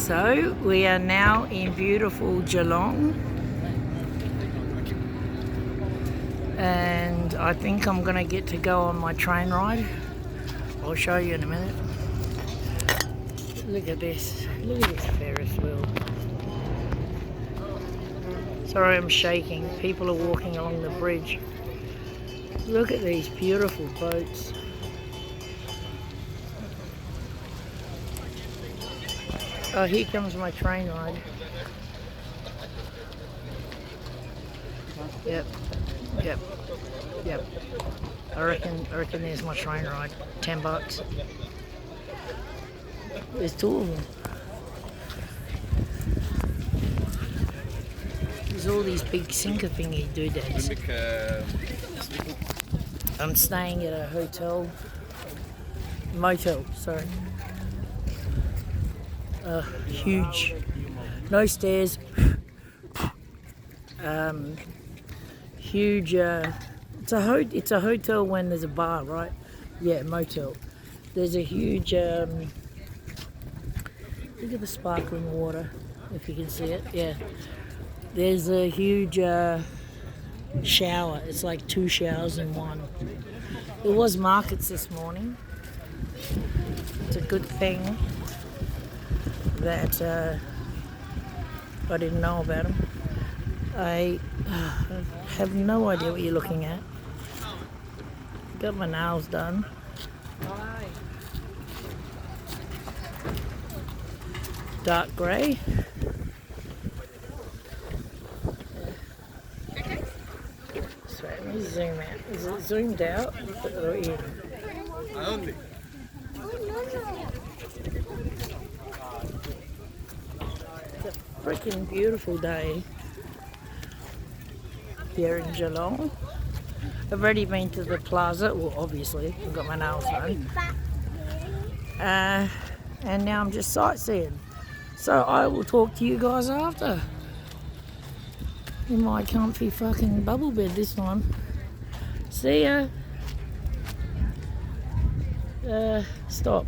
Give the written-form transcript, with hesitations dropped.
So we are now in beautiful Geelong, and I think I'm going to get to go on my train ride. I'll show you in a minute. Look at this. Look at this Ferris wheel. Sorry, I'm shaking. People are walking along the bridge. Look at these beautiful boats. Oh, here comes my train ride. Yep. I reckon there's my train ride. $10. There's two of them. There's all these big sinker thingy doodads. I'm staying at a motel, sorry. Huge, no stairs. Huge. It's a hotel when there's a bar, right? Yeah, motel. There's a huge. Look at the sparkling water, if you can see it. Yeah. There's a huge shower. It's like 2 showers in one. There was markets this morning. It's a good thing that I didn't know about them. I have no idea what you're looking at. Got my nails done. Dark grey. So let me zoom out. Is it zoomed out or in? It's a freaking beautiful day here in Geelong. I've already been to the plaza. Well, obviously, I've got my nails done. And now I'm just sightseeing. So I will talk to you guys after. In my comfy fucking bubble bed this time. See ya. Stop.